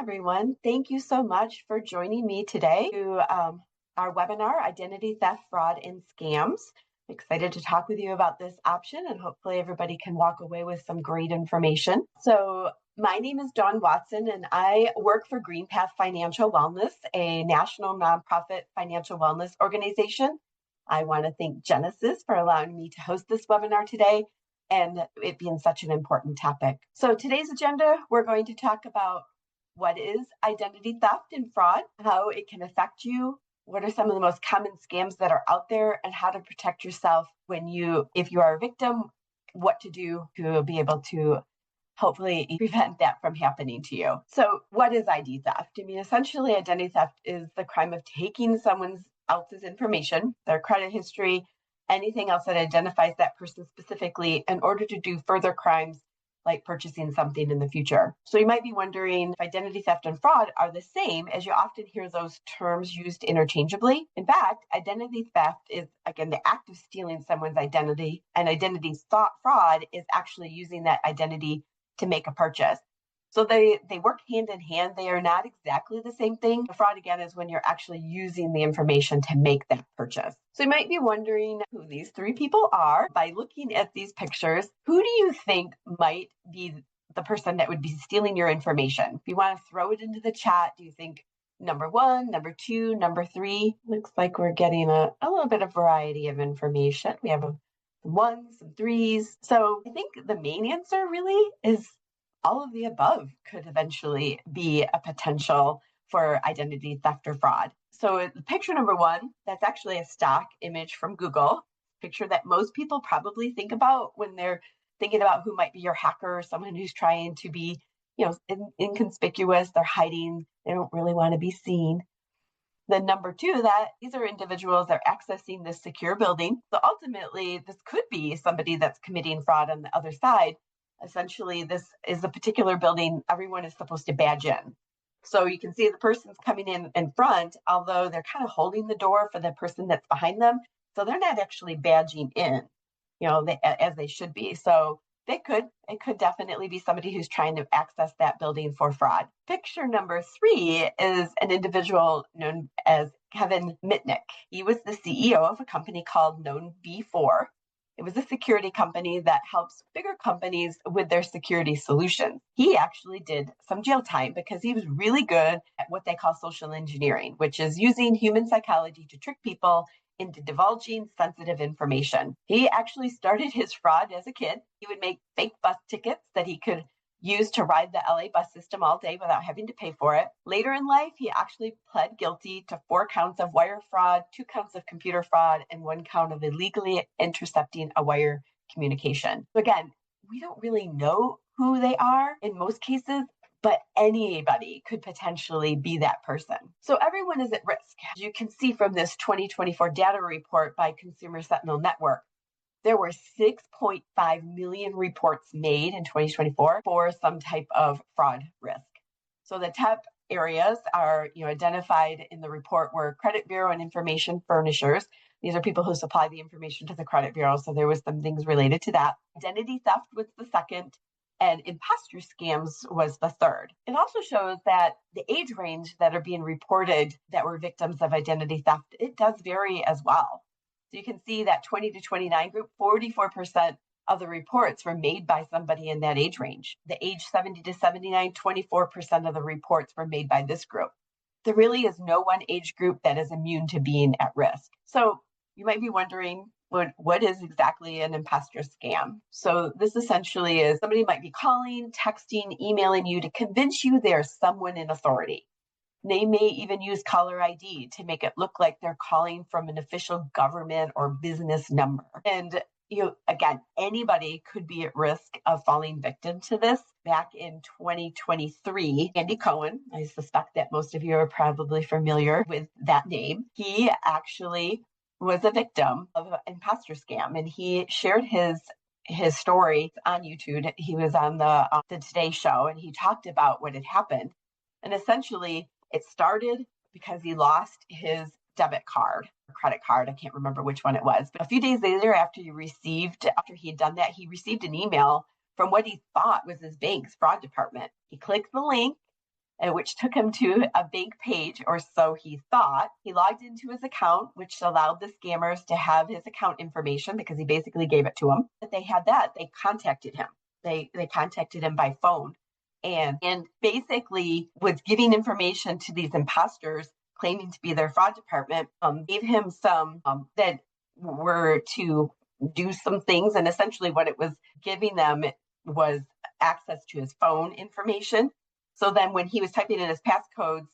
everyone. Thank you so much for joining me today to our webinar, Identity Theft, Fraud, and Scams. I'm excited to talk with you about this option, and hopefully everybody can walk away with some great information. So my name is Dawn Watson, and I work for GreenPath Financial Wellness, a national nonprofit financial wellness organization. I want to thank Genesis for allowing me to host this webinar today, and it being such an important topic. So today's agenda, we're going to talk about what is identity theft and fraud, how it can affect you, what are some of the most common scams that are out there, and how to protect yourself if you are a victim, what to do to be able to hopefully prevent that from happening to you. So what is ID theft? I mean, essentially identity theft is the crime of taking someone else's information, their credit history, anything else that identifies that person specifically in order to do further crimes like purchasing something in the future. So you might be wondering if identity theft and fraud are the same, as you often hear those terms used interchangeably. In fact, identity theft is, again, the act of stealing someone's identity, and identity fraud is actually using that identity to make a purchase. So they work hand in hand. They are not exactly the same thing. Fraud, again, is when you're actually using the information to make that purchase. So you might be wondering who these three people are. By looking at these pictures, who do you think might be the person that would be stealing your information? If you want to throw it into the chat, do you think number one, number two, number three? Looks like we're getting a little bit of variety of information. We have some ones, some threes. So I think the main answer really is all of the above could eventually be a potential for identity theft or fraud. So picture number one, that's actually a stock image from Google, picture that most people probably think about when they're thinking about who might be your hacker, or someone who's trying to be, inconspicuous, they're hiding, they don't really want to be seen. Then number two, that these are individuals that are accessing this secure building. So ultimately, this could be somebody that's committing fraud on the other side. Essentially, this is a particular building everyone is supposed to badge in. So you can see the person's coming in front, although they're kind of holding the door for the person that's behind them. So they're not actually badging in, as they should be. So it could definitely be somebody who's trying to access that building for fraud. Picture number three is an individual known as Kevin Mitnick. He was the CEO of a company called KnownBe4. It was a security company that helps bigger companies with their security solutions. He actually did some jail time because he was really good at what they call social engineering, which is using human psychology to trick people into divulging sensitive information. He actually started his fraud as a kid. He would make fake bus tickets that he could use to ride the LA bus system all day without having to pay for it. Later in life, he actually pled guilty to 4 counts of wire fraud, 2 counts of computer fraud, and 1 count of illegally intercepting a wire communication. So again, we don't really know who they are in most cases, but anybody could potentially be that person. So everyone is at risk. As you can see from this 2024 data report by Consumer Sentinel Network, there were 6.5 million reports made in 2024 for some type of fraud risk. So the top areas are identified in the report were credit bureau and information furnishers. These are people who supply the information to the credit bureau. So there was some things related to that. Identity theft was the second, and imposter scams was the third. It also shows that the age range that are being reported that were victims of identity theft, it does vary as well. So you can see that 20 to 29 group, 44% of the reports were made by somebody in that age range. The age 70 to 79, 24% of the reports were made by this group. There really is no one age group that is immune to being at risk. So you might be wondering, what is exactly an imposter scam? So this essentially is somebody might be calling, texting, emailing you to convince you they're someone in authority. They may even use caller ID to make it look like they're calling from an official government or business number. And again, anybody could be at risk of falling victim to this. Back in 2023, Andy Cohen, I suspect that most of you are probably familiar with that name. He actually was a victim of an imposter scam, and he shared his story on YouTube. He was on the Today Show, and he talked about what had happened. And essentially, it started because he lost his debit card, or credit card. I can't remember which one it was. But a few days later, after he had done that, he received an email from what he thought was his bank's fraud department. He clicked the link, which took him to a bank page, or so he thought. He logged into his account, which allowed the scammers to have his account information because he basically gave it to them. But they had that. They contacted him. They contacted him by phone and basically was giving information to these imposters claiming to be their fraud department, gave him some that were to do some things. And essentially what it was giving them was access to his phone information. So then when he was typing in his passcodes,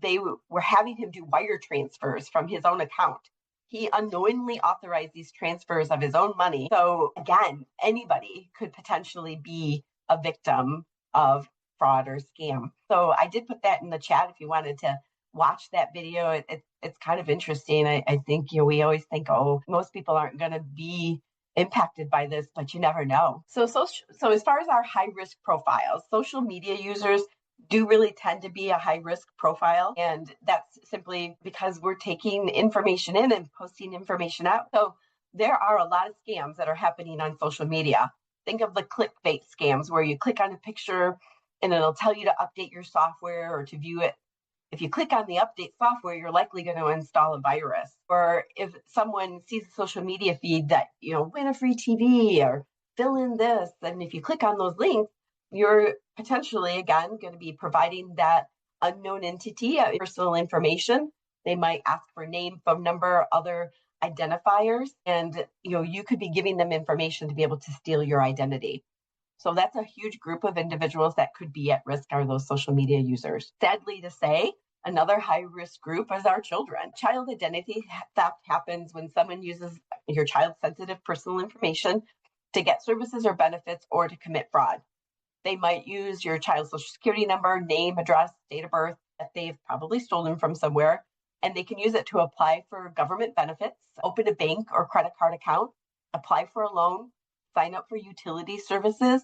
they were having him do wire transfers from his own account. He unknowingly authorized these transfers of his own money. So again, anybody could potentially be a victim of fraud or scam. So I did put that in the chat if you wanted to watch that video. It's kind of interesting. I think, we always think, oh, most people aren't going to be impacted by this, but you never know. So as far as our high risk profiles, social media users do really tend to be a high risk profile. And that's simply because we're taking information in and posting information out. So there are a lot of scams that are happening on social media. Think of the clickbait scams where you click on a picture and it'll tell you to update your software or to view it. If you click on the update software, you're likely going to install a virus. Or if someone sees a social media feed that, win a free TV or fill in this, and if you click on those links, you're potentially, again, going to be providing that unknown entity personal information. They might ask for name, phone number, other identifiers, and you could be giving them information to be able to steal your identity. So that's a huge group of individuals that could be at risk are those social media users. Sadly to say, another high-risk group is our children. Child identity theft happens when someone uses your child's sensitive personal information to get services or benefits or to commit fraud. They might use your child's social security number, name, address, date of birth that they've probably stolen from somewhere, and they can use it to apply for government benefits, open a bank or credit card account, apply for a loan, sign up for utility services,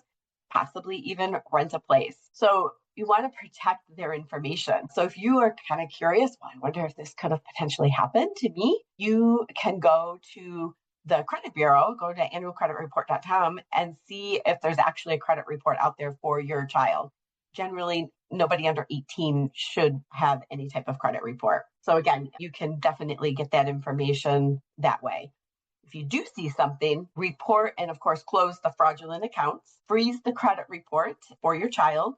possibly even rent a place. So you want to protect their information. So if you are kind of curious, well, I wonder if this could have potentially happened to me, you can go to the credit bureau, go to annualcreditreport.com and see if there's actually a credit report out there for your child. Generally, nobody under 18 should have any type of credit report. So again, you can definitely get that information that way. If you do see something, report and of course close the fraudulent accounts, freeze the credit report for your child,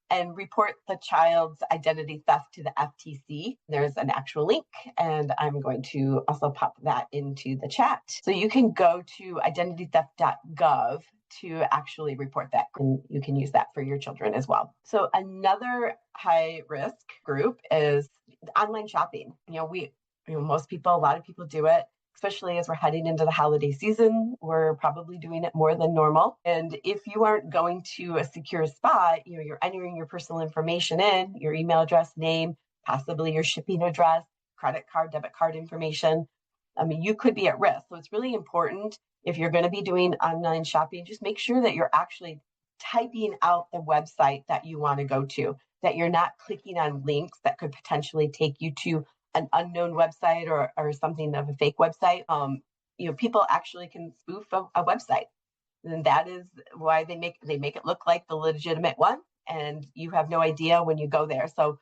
and report the child's identity theft to the FTC. There's an actual link, and I'm going to also pop that into the chat. So you can go to identitytheft.gov to actually report that, and you can use that for your children as well. So another high risk group is online shopping. Most people, a lot of people do it. Especially as we're heading into the holiday season, we're probably doing it more than normal. And if you aren't going to a secure spot, you're entering your personal information in, your email address, name, possibly your shipping address, credit card, debit card information. You could be at risk. So it's really important if you're going to be doing online shopping, just make sure that you're actually typing out the website that you want to go to, that you're not clicking on links that could potentially take you to an unknown website or something of a fake website. People actually can spoof a website, and that is why they make it look like the legitimate one, and you have no idea when you go there. So,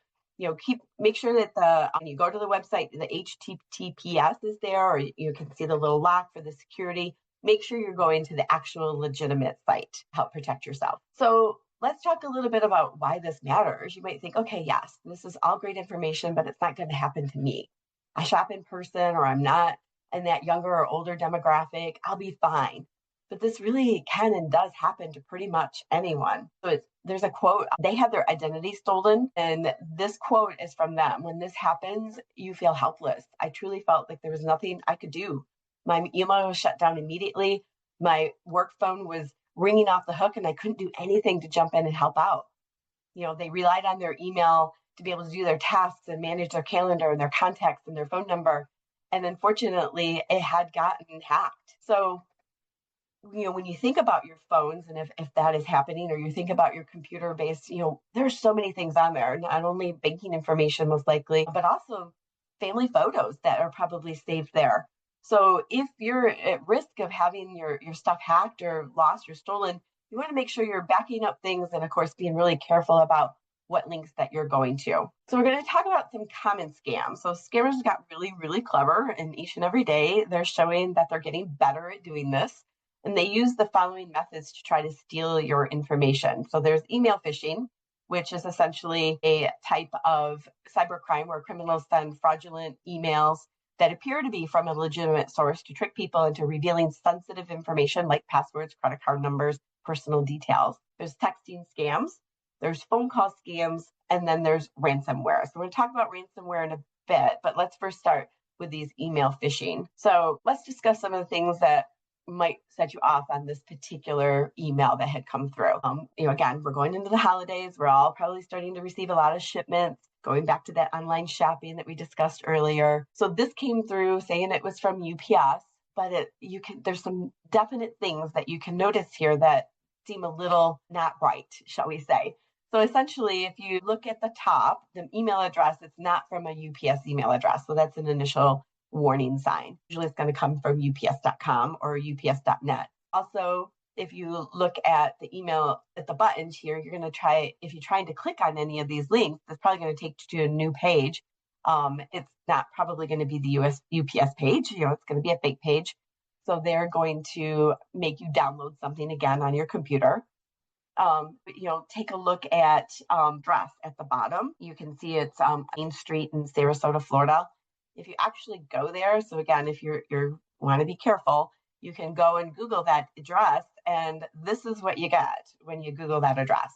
make sure that when you go to the website, the HTTPS is there, or you can see the little lock for the security. Make sure you're going to the actual legitimate site to help protect yourself. So let's talk a little bit about why this matters. You might think, okay, yes, this is all great information, but it's not going to happen to me. I shop in person, or I'm not in that younger or older demographic. I'll be fine. But this really can and does happen to pretty much anyone. So there's a quote, they had their identity stolen, and this quote is from them. When this happens, you feel helpless. I truly felt like there was nothing I could do. My email was shut down immediately. My work phone was ringing off the hook, and I couldn't do anything to jump in and help out. They relied on their email to be able to do their tasks and manage their calendar and their contacts and their phone number. And unfortunately, it had gotten hacked. So, when you think about your phones and if that is happening, or you think about your computer based, there's so many things on there, not only banking information most likely, but also family photos that are probably saved there. So if you're at risk of having your stuff hacked or lost or stolen, you want to make sure you're backing up things and, of course, being really careful about what links that you're going to. So we're going to talk about some common scams. So scammers got really, really clever, and each and every day they're showing that they're getting better at doing this. And they use the following methods to try to steal your information. So there's email phishing, which is essentially a type of cybercrime where criminals send fraudulent emails that appear to be from a legitimate source to trick people into revealing sensitive information like passwords, credit card numbers, personal details. There's texting scams, there's phone call scams, and then there's ransomware. So we're going to talk about ransomware in a bit, but let's first start with these email phishing. So let's discuss some of the things that might set you off on this particular email that had come through. Again, we're going into the holidays. We're all probably starting to receive a lot of shipments, going back to that online shopping that we discussed earlier. So this came through saying it was from UPS, but there's some definite things that you can notice here that seem a little not right, shall we say. So essentially, if you look at the top, the email address, it's not from a UPS email address. So that's an initial warning sign. Usually it's going to come from ups.com or ups.net. Also, if you look at the email at the buttons here, you're going to if you're trying to click on any of these links, it's probably going to take you to a new page. It's not probably going to be the UPS page. It's going to be a fake page. So they're going to make you download something again on your computer. Take a look at address at the bottom. You can see it's Main Street in Sarasota, Florida. If you actually go there, so again, if you want to be careful, you can go and Google that address, and this is what you get when you Google that address.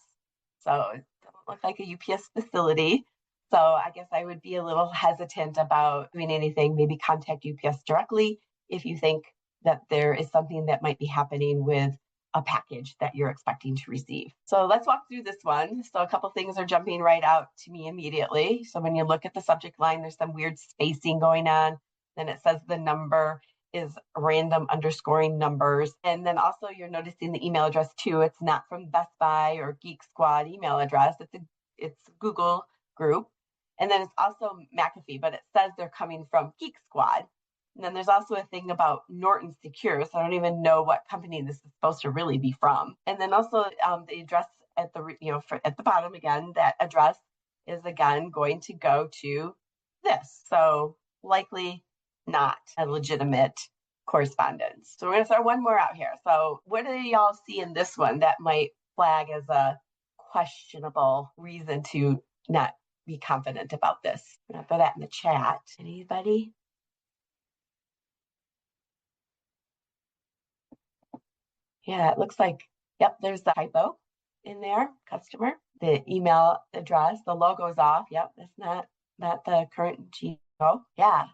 So it doesn't look like a UPS facility. So I guess I would be a little hesitant about doing anything. Maybe contact UPS directly if you think that there is something that might be happening with a package that you're expecting to receive. So let's walk through this one. So a couple things are jumping right out to me immediately. So when you look at the subject line, there's some weird spacing going on. Then it says the number is random underscoring numbers. And then also you're noticing the email address too. It's not from Best Buy or Geek Squad email address. It's Google group. And then it's also McAfee, but it says they're coming from Geek Squad. And then there's also a thing about Norton Secure. So I don't even know what company this is supposed to really be from. And then also the address at the bottom again, that address is again going to go to this. So likely not a legitimate correspondence. So we're going to throw one more out here. So what do y'all see in this one that might flag as a questionable reason to not be confident about this? I'm going to throw that in the chat. Anybody? Yeah, it looks like, yep, there's the typo in there, customer. The email address, the logo's off. Yep, that's not the current Gmail. Yeah.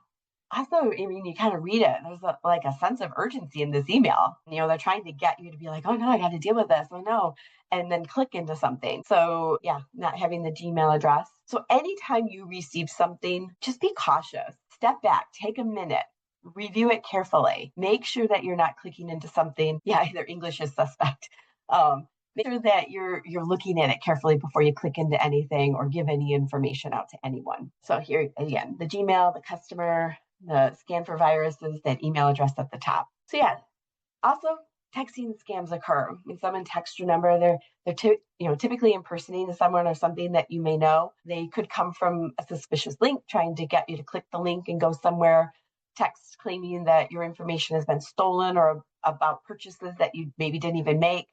Also, I mean, you kind of read it. There's like a sense of urgency in this email. They're trying to get you to be like, oh no, I got to deal with this. Oh no. And then click into something. So yeah, not having the Gmail address. So anytime you receive something, just be cautious. Step back, take a minute. Review it carefully. Make sure that you're not clicking into something. Yeah, either English is suspect. Make sure that you're looking at it carefully before you click into anything or give any information out to anyone. So here again, the Gmail, the customer, the scan for viruses, that email address at the top. So yeah, also texting scams occur. When someone texts your number, they're typically impersonating someone or something that you may know. They could come from a suspicious link, trying to get you to click the link and go somewhere. Text claiming that your information has been stolen or about purchases that you maybe didn't even make.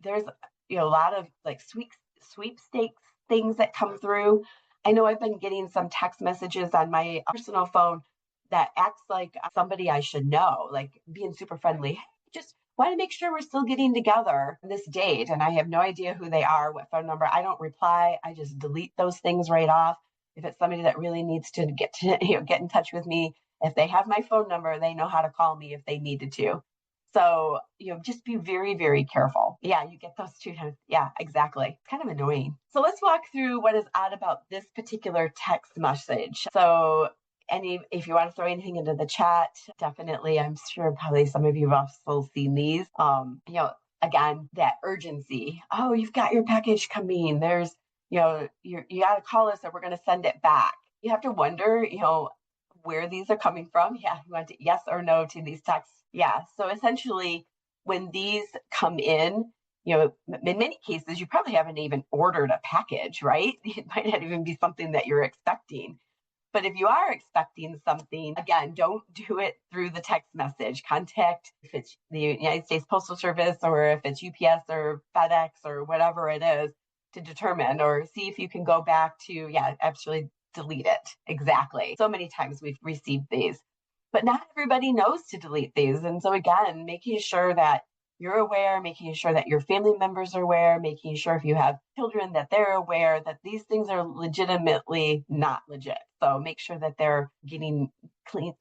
There's a lot of like sweepstakes things that come through. I know I've been getting some text messages on my personal phone that acts like somebody I should know, like being super friendly. Just want to make sure we're still getting together on this date. And I have no idea who they are, what phone number. I don't reply. I just delete those things right off. If it's somebody that really needs to get in touch with me, if they have my phone number, they know how to call me if they needed to. So, just be very, very careful. Yeah, you get those 2 times. Yeah, exactly. It's kind of annoying. So let's walk through what is odd about this particular text message. So if you want to throw anything into the chat, definitely, I'm sure probably some of you have also seen these. Again, that urgency. Oh, you've got your package coming. There's you got to call us or we're going to send it back. You have to wonder, where these are coming from. Yeah, you want to yes or no to these texts. Yeah, so essentially when these come in, in many cases, you probably haven't even ordered a package, right? It might not even be something that you're expecting. But if you are expecting something, again, don't do it through the text message. Contact, if it's the United States Postal Service or if it's UPS or FedEx or whatever it is, to determine or see if you can go back to, actually delete it. Exactly. So many times we've received these, but not everybody knows to delete these. And so again, making sure that you're aware, making sure that your family members are aware, making sure if you have children that they're aware that these things are legitimately not legit. So make sure that they're getting clean,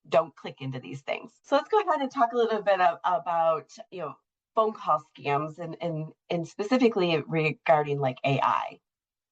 don't click into these things. So let's go ahead and talk a little bit about, phone call scams and specifically regarding like AI.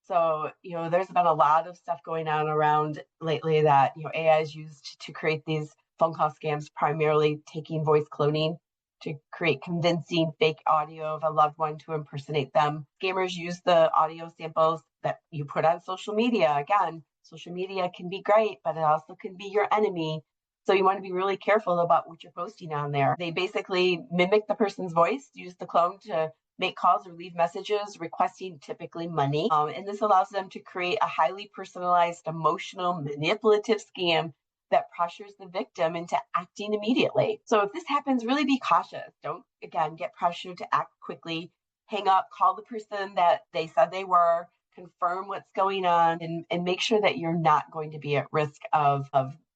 So, there's been a lot of stuff going on around lately that, AI is used to create these phone call scams, primarily taking voice cloning to create convincing fake audio of a loved one to impersonate them. Scammers use the audio samples that you put on social media. Again, social media can be great, but it also can be your enemy. So you want to be really careful about what you're posting on there. They basically mimic the person's voice, use the clone to make calls or leave messages requesting typically money. And this allows them to create a highly personalized, emotional, manipulative scam that pressures the victim into acting immediately. So if this happens, really be cautious. Don't, again, get pressured to act quickly. Hang up, call the person that they said they were, confirm what's going on, and make sure that you're not going to be at risk of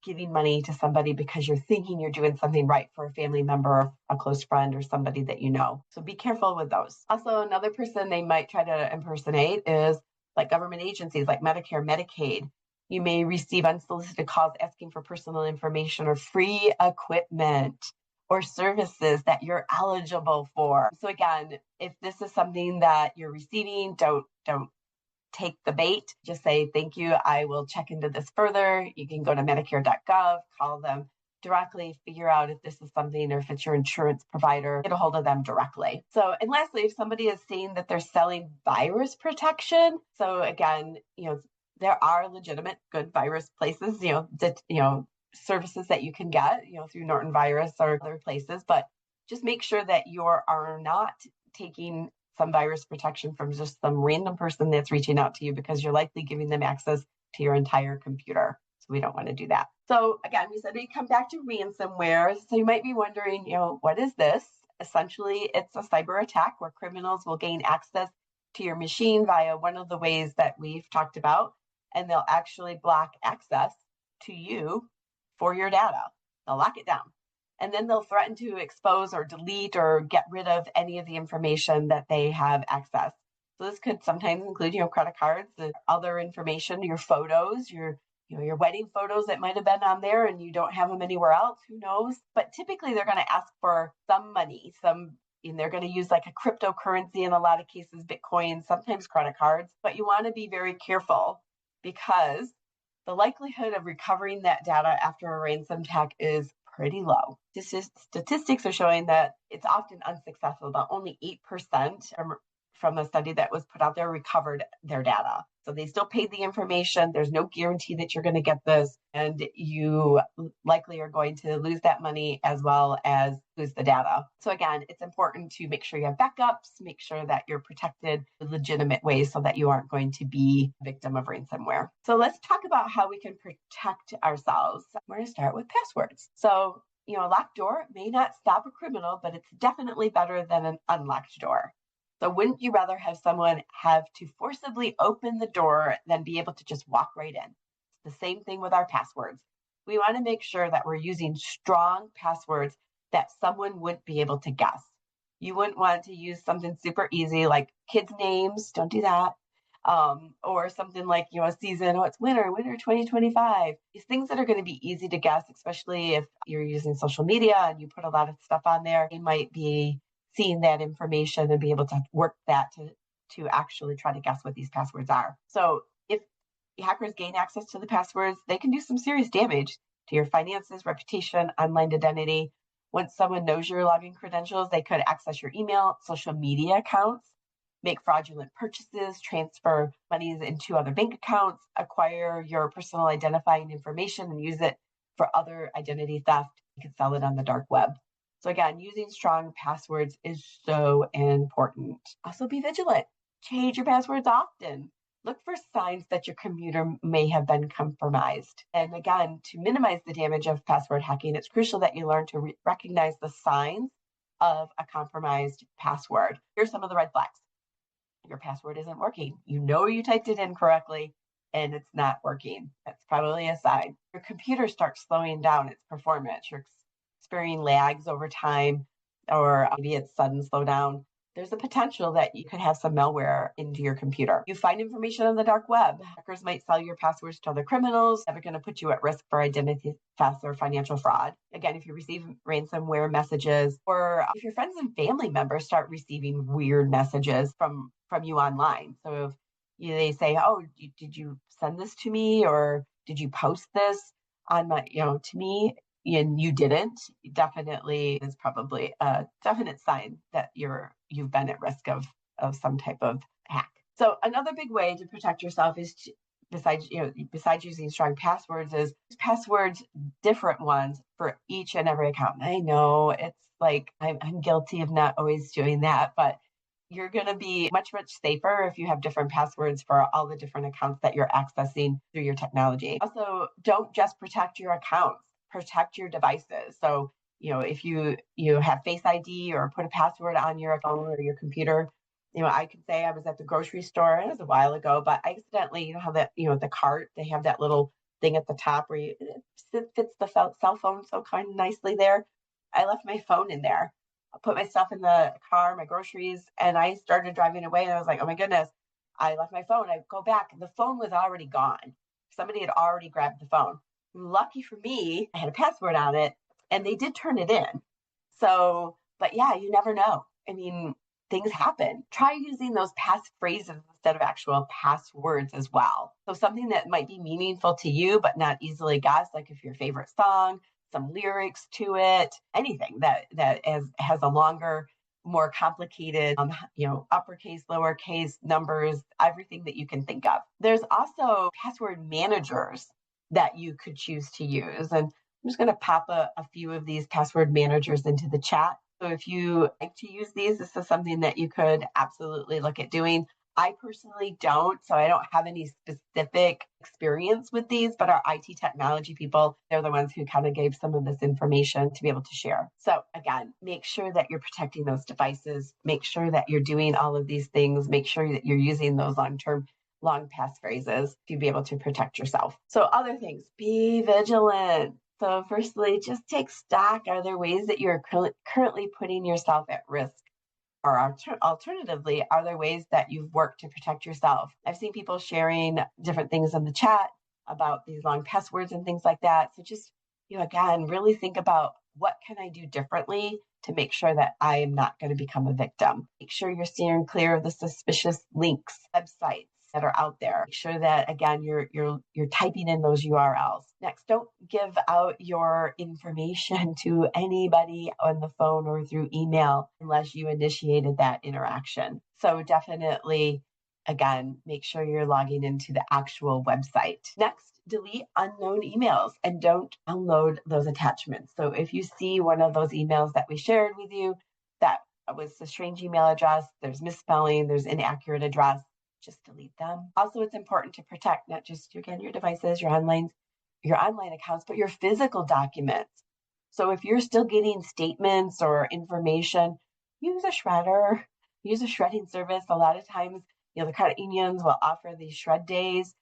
giving money to somebody because you're thinking you're doing something right for a family member, a close friend, or somebody that you know. So be careful with those. Also, another person they might try to impersonate is like government agencies like Medicare, Medicaid. You may receive unsolicited calls asking for personal information or free equipment or services that you're eligible for. So again, if this is something that you're receiving, don't take the bait. Just say, thank you, I will check into this further. You can go to medicare.gov, call them directly, figure out if this is something or if it's your insurance provider, get a hold of them directly. So, and lastly, if somebody is saying that they're selling virus protection, so again, there are legitimate good virus places, services that you can get, through Norton Virus or other places, but just make sure that you are not taking some virus protection from just some random person that's reaching out to you, because you're likely giving them access to your entire computer. So we don't want to do that. So again, we said we come back to ransomware. So you might be wondering, what is this? Essentially, it's a cyber attack where criminals will gain access to your machine via one of the ways that we've talked about, and they'll actually block access to you for your data. They'll lock it down. And then they'll threaten to expose or delete or get rid of any of the information that they have access. So this could sometimes include, credit cards and other information, your photos, your wedding photos that might have been on there and you don't have them anywhere else, who knows? But typically they're going to ask for some money, and they're going to use like a cryptocurrency in a lot of cases, Bitcoin, sometimes credit cards. But you want to be very careful because the likelihood of recovering that data after a ransom attack is pretty low. Statistics are showing that it's often unsuccessful. About only 8% from a study that was put out there recovered their data. So they still paid the information. There's no guarantee that you're going to get this, and you likely are going to lose that money as well as lose the data. So again, it's important to make sure you have backups, make sure that you're protected in legitimate ways so that you aren't going to be a victim of ransomware. So let's talk about how we can protect ourselves. We're going to start with passwords. So, a locked door may not stop a criminal, but it's definitely better than an unlocked door. So wouldn't you rather have someone have to forcibly open the door than be able to just walk right in? It's the same thing with our passwords. We want to make sure that we're using strong passwords that someone wouldn't be able to guess. You wouldn't want to use something super easy like kids' names, don't do that. Or something like, a season, it's winter 2025. These things that are going to be easy to guess, especially if you're using social media and you put a lot of stuff on there, they might be seeing that information and be able to work that to actually try to guess what these passwords are. So if hackers gain access to the passwords, they can do some serious damage to your finances, reputation, online identity. Once someone knows your login credentials, they could access your email, social media accounts, make fraudulent purchases, transfer monies into other bank accounts, acquire your personal identifying information and use it for other identity theft. You can sell it on the dark web. So again, using strong passwords is so important. Also be vigilant. Change your passwords often. Look for signs that your computer may have been compromised. And again, to minimize the damage of password hacking, it's crucial that you learn to recognize the signs of a compromised password. Here's some of the red flags. Your password isn't working. You know you typed it in correctly and it's not working. That's probably a sign. Your computer starts slowing down its performance. You're experiencing lags over time, or maybe it's sudden slowdown. There's a potential that you could have some malware into your computer. You find information on the dark web. Hackers might sell your passwords to other criminals that are going to put you at risk for identity theft or financial fraud. Again, if you receive ransomware messages, or if your friends and family members start receiving weird messages from you online. So if they say, "Oh, did you send this to me?" or "Did you post this on my, to me?" and you didn't, definitely is probably a definite sign that you've been at risk of some type of hack. So another big way to protect yourself is besides using strong passwords, is passwords, different ones for each and every account. I know it's like I'm guilty of not always doing that, but you're going to be much, much safer if you have different passwords for all the different accounts that you're accessing through your technology. Also, don't just protect your accounts, protect your devices. So, if you have Face ID or put a password on your phone or your computer, I could say I was at the grocery store, and it was a while ago, but I accidentally, how that, the cart, they have that little thing at the top where it fits the cell phone so kind of nicely there. I left my phone in there. I put my stuff in the car, my groceries, and I started driving away. And I was like, oh my goodness, I left my phone. I go back. The phone was already gone. Somebody had already grabbed the phone. Lucky for me, I had a password on it, and they did turn it in. So, but yeah, you never know. I mean, things happen. Try using those passphrases instead of actual passwords as well. So something that might be meaningful to you, but not easily guessed, like if your favorite song, some lyrics to it, anything that has a longer, more complicated, uppercase, lowercase numbers, everything that you can think of. There's also password managers that you could choose to use. And I'm just going to pop a few of these password managers into the chat. So if you like to use these, this is something that you could absolutely look at doing. I personally don't, so I don't have any specific experience with these, but our IT technology people, they're the ones who kind of gave some of this information to be able to share. So again, make sure that you're protecting those devices, make sure that you're doing all of these things, make sure that you're using those long passphrases to be able to protect yourself. So other things, be vigilant. So firstly, just take stock. Are there ways that you're currently putting yourself at risk? Or alternatively, are there ways that you've worked to protect yourself? I've seen people sharing different things in the chat about these long passwords and things like that. So just, again, really think about, what can I do differently to make sure that I am not going to become a victim? Make sure you're steering clear of the suspicious links, websites that are out there. Make sure that, again, you're typing in those URLs. Next, don't give out your information to anybody on the phone or through email unless you initiated that interaction. So definitely, again, make sure you're logging into the actual website. Next, delete unknown emails and don't download those attachments. So if you see one of those emails that we shared with you that was a strange email address, there's misspelling, there's inaccurate address, just delete them. Also, it's important to protect not just, again, your devices, your online accounts, but your physical documents. So if you're still getting statements or information, use a shredder, use a shredding service. A lot of times, the credit unions will offer these shred days.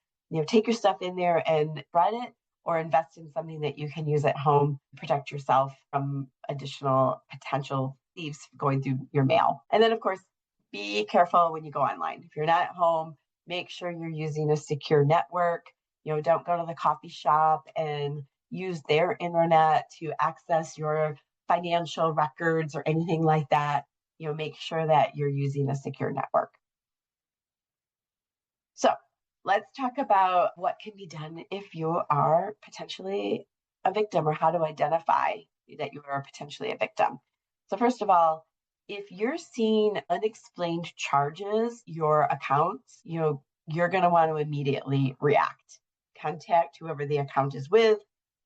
Take your stuff in there and shred it, or invest in something that you can use at home to protect yourself from additional potential thieves going through your mail. And then, of course, be careful when you go online. If you're not at home, make sure you're using a secure network. Don't go to the coffee shop and use their internet to access your financial records or anything like that. Make sure that you're using a secure network. So let's talk about what can be done if you are potentially a victim, or how to identify that you are potentially a victim. So first of all, if you're seeing unexplained charges, your accounts, you're going to want to immediately react. Contact whoever the account is with,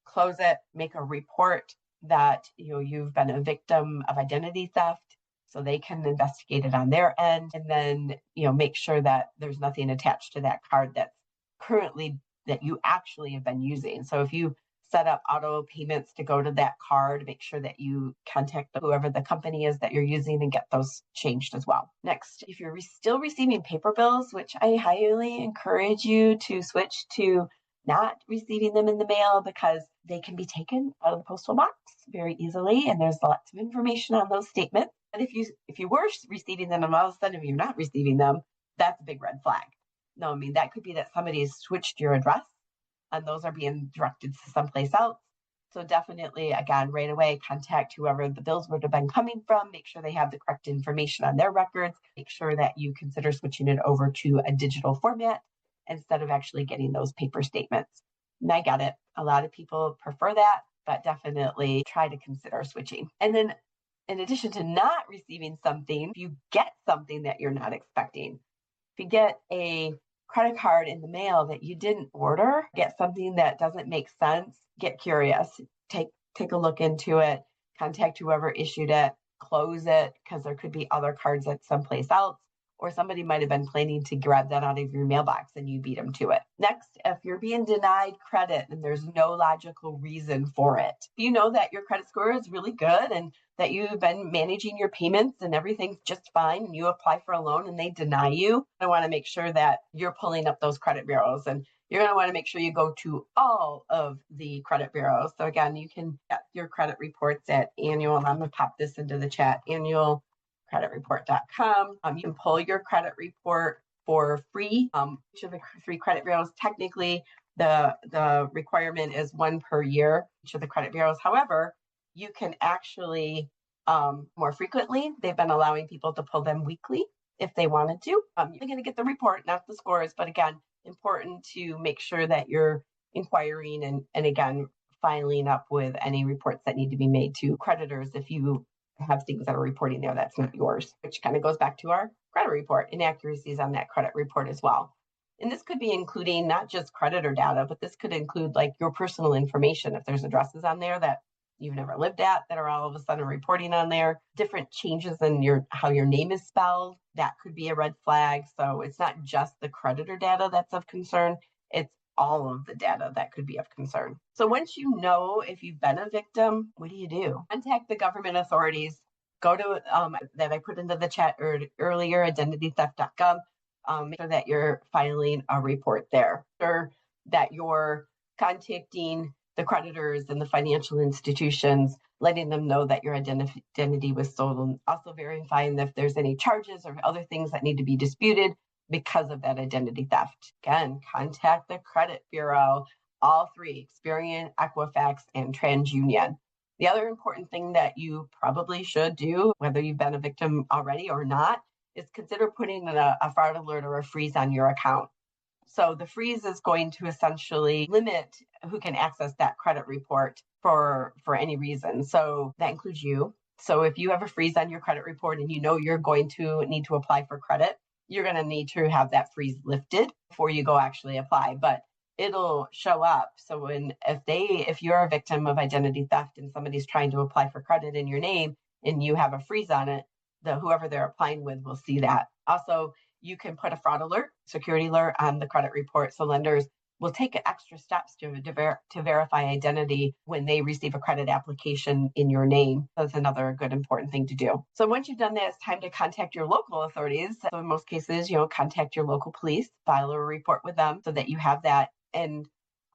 close it, make a report, that you've been a victim of identity theft, so they can investigate it on their end, and then make sure that there's nothing attached to that card that's currently that you actually have been using. So if you set up auto payments to go to that card, make sure that you contact whoever the company is that you're using and get those changed as well. Next, if you're still receiving paper bills, which I highly encourage you to switch to not receiving them in the mail, because they can be taken out of the postal box very easily, and there's lots of information on those statements. But if you were receiving them and all of a sudden you're not receiving them, that's a big red flag. No, I mean, that could be that somebody's switched your address and those are being directed to someplace else. So definitely, again, right away, contact whoever the bills would have been coming from, make sure they have the correct information on their records, make sure that you consider switching it over to a digital format instead of actually getting those paper statements. And I get it. A lot of people prefer that, but definitely try to consider switching. And then in addition to not receiving something, if you get something that you're not expecting, if you get a credit card in the mail that you didn't order, get something that doesn't make sense, get curious, take a look into it, contact whoever issued it, close it, because there could be other cards at someplace else, or somebody might have been planning to grab that out of your mailbox and you beat them to it. Next, if you're being denied credit and there's no logical reason for it, you know that your credit score is really good and that you've been managing your payments and everything's just fine, and you apply for a loan and they deny you, I want to make sure that you're pulling up those credit bureaus, and you're going to want to make sure you go to all of the credit bureaus. So again, you can get your credit reports at annual, and I'm going to pop this into the chat, annualcreditreport.com. You can pull your credit report for free. Each of the 3 credit bureaus, technically, the requirement is 1 per year, each of the credit bureaus. However, you can actually more frequently. They've been allowing people to pull them weekly if they wanted to. You're going to get the report, not the scores, but again, important to make sure that you're inquiring and again, filing up with any reports that need to be made to creditors if you have things that are reporting there that's not yours, which kind of goes back to our credit report, inaccuracies on that credit report as well. And this could be including not just creditor data, but this could include like your personal information. If there's addresses on there that you've never lived at that are all of a sudden reporting on there, different changes in how your name is spelled, that could be a red flag. So it's not just the creditor data that's of concern, it's all of the data that could be of concern. So once you know if you've been a victim, what do? Contact the government authorities. Go to that I put into the chat earlier, identitytheft.gov. Make sure that you're filing a report there. Make sure that you're contacting the creditors and the financial institutions, letting them know that your identity was stolen. Also verifying if there's any charges or other things that need to be disputed because of that identity theft. Again, contact the credit bureau, all 3, Experian, Equifax, and TransUnion. The other important thing that you probably should do, whether you've been a victim already or not, is consider putting a fraud alert or a freeze on your account. So the freeze is going to essentially limit who can access that credit report for any reason. So that includes you. So if you have a freeze on your credit report and you know you're going to need to apply for credit, you're going to need to have that freeze lifted before you go actually apply. But it'll show up. So if you're a victim of identity theft and somebody's trying to apply for credit in your name and you have a freeze on it, whoever they're applying with will see that. Also, you can put a fraud alert, security alert on the credit report. So lenders will take extra steps to verify identity when they receive a credit application in your name. That's another good important thing to do. So once you've done that, it's time to contact your local authorities. So in most cases, contact your local police, file a report with them so that you have that. And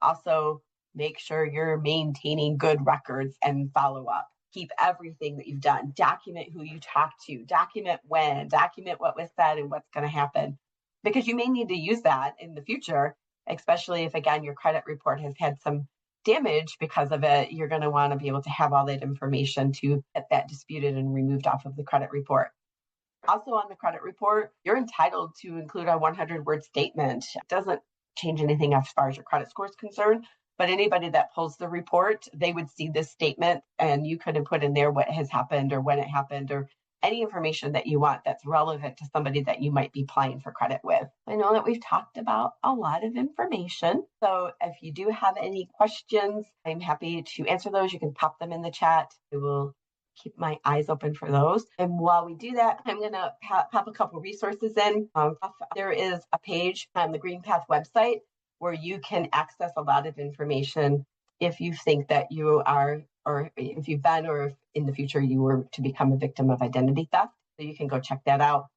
also make sure you're maintaining good records and follow up. Keep everything that you've done. Document who you talked to, document when, document what was said and what's going to happen. Because you may need to use that in the future, especially if, again, your credit report has had some damage because of it. You're going to want to be able to have all that information to get that disputed and removed off of the credit report. Also on the credit report, you're entitled to include a 100-word statement. It doesn't change anything as far as your credit score is concerned. But anybody that pulls the report, they would see this statement and you could have put in there what has happened or when it happened or any information that you want that's relevant to somebody that you might be applying for credit with. I know that we've talked about a lot of information. So if you do have any questions, I'm happy to answer those. You can pop them in the chat. I will keep my eyes open for those. And while we do that, I'm going to pop a couple resources in. There is a page on the GreenPath website where you can access a lot of information if you think that you are, or if you've been, or if in the future you were to become a victim of identity theft. So you can go check that out.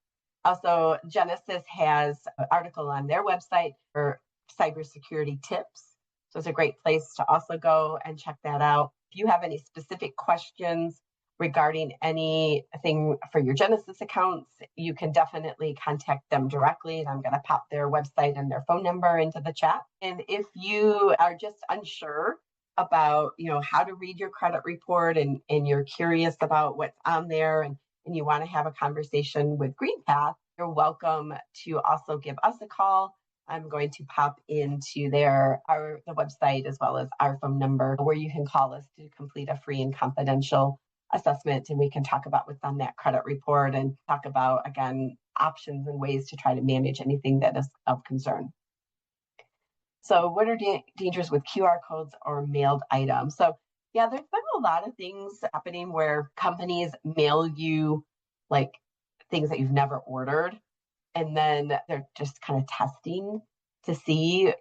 Also, Genesis has an article on their website for cybersecurity tips. So it's a great place to also go and check that out. If you have any specific questions regarding anything for your Genesis accounts, you can definitely contact them directly. And I'm going to pop their website and their phone number into the chat. And if you are just unsure about, how to read your credit report and you're curious about what's on there and you want to have a conversation with GreenPath, you're welcome to also give us a call. I'm going to pop into the website as well as our phone number where you can call us to complete a free and confidential assessment, and we can talk about what's on that credit report and talk about, again, options and ways to try to manage anything that is of concern. So what are dangers with QR codes or mailed items? So yeah, there's been a lot of things happening where companies mail you like things that you've never ordered, and then they're just kind of testing to see,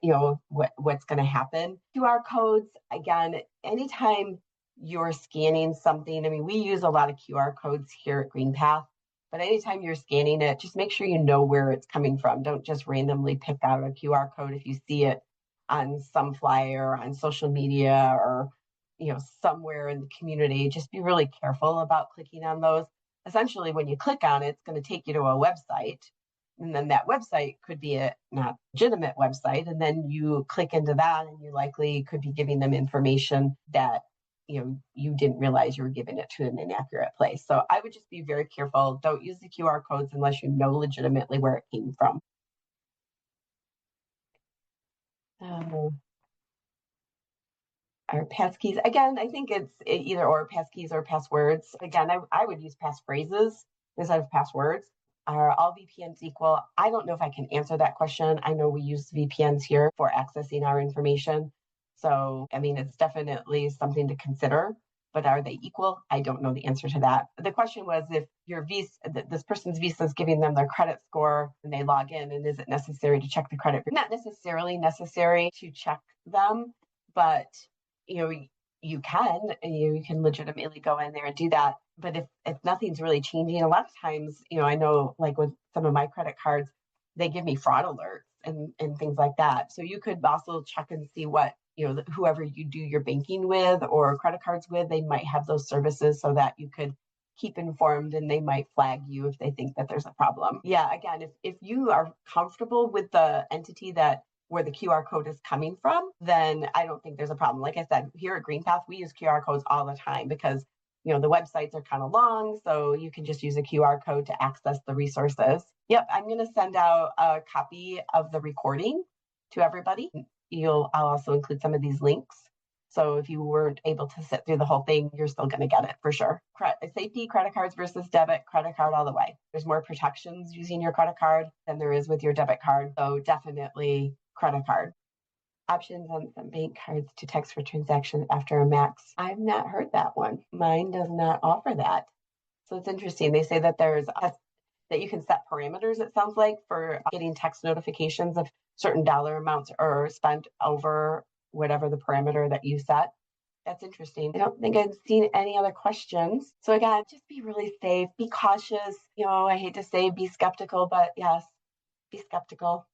what's going to happen. QR codes, again, anytime you're scanning something, I mean, we use a lot of QR codes here at GreenPath, but anytime you're scanning it, just make sure you know where it's coming from. Don't just randomly pick out a QR code if you see it on some flyer, on social media, or somewhere in the community. Just be really careful about clicking on those. Essentially, when you click on it, it's going to take you to a website, and then that website could be a not legitimate website, and then you click into that, and you likely could be giving them information that you didn't realize you were giving it to an inaccurate place. So I would just be very careful. Don't use the QR codes unless you know legitimately where it came from. Our passkeys, again, I think it's either or, passkeys or passwords. Again, I would use passphrases instead of passwords. Are all VPNs equal? I don't know if I can answer that question. I know we use VPNs here for accessing our information. So, I mean, it's definitely something to consider, but are they equal? I don't know the answer to that. The question was if your Visa, this person's Visa is giving them their credit score and they log in, and is it necessary to check the credit? Not necessarily necessary to check them, but you can legitimately go in there and do that. But if nothing's really changing, a lot of times, I know like with some of my credit cards, they give me fraud alerts and things like that. So you could also check and see what, whoever you do your banking with or credit cards with, they might have those services so that you could keep informed, and they might flag you if they think that there's a problem. Yeah, again, if you are comfortable with the entity where the QR code is coming from, then I don't think there's a problem. Like I said, here at GreenPath, we use QR codes all the time because, the websites are kind of long, so you can just use a QR code to access the resources. Yep, I'm going to send out a copy of the recording to everybody. I'll also include some of these links. So if you weren't able to sit through the whole thing, you're still going to get it for sure. Safety, credit cards versus debit, credit card all the way. There's more protections using your credit card than there is with your debit card. So definitely credit card. Options on some bank cards to text for transactions after a max. I've not heard that one. Mine does not offer that. So it's interesting. They say that that you can set parameters, it sounds like, for getting text notifications of certain dollar amounts or spent over whatever the parameter that you set. That's interesting. I don't think I've seen any other questions. So again, just be really safe, be cautious. I hate to say be skeptical, but yes, be skeptical.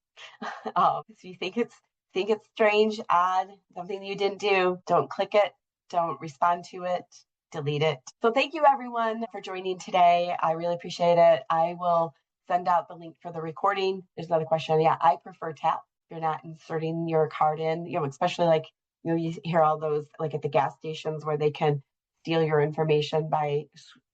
If you think it's strange, odd, something you didn't do, don't click it, don't respond to it, delete it. So thank you everyone for joining today. I really appreciate it. I will send out the link for the recording. There's another question. Yeah, I prefer tap. You're not inserting your card in, especially like, you hear all those like at the gas stations where they can steal your information by,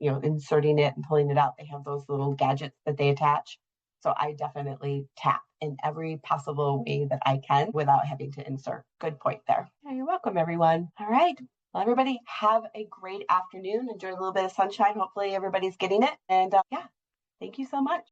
inserting it and pulling it out. They have those little gadgets that they attach. So I definitely tap in every possible way that I can without having to insert. Good point there. You're welcome, everyone. All right. Well, everybody have a great afternoon. Enjoy a little bit of sunshine. Hopefully everybody's getting it. And yeah, thank you so much.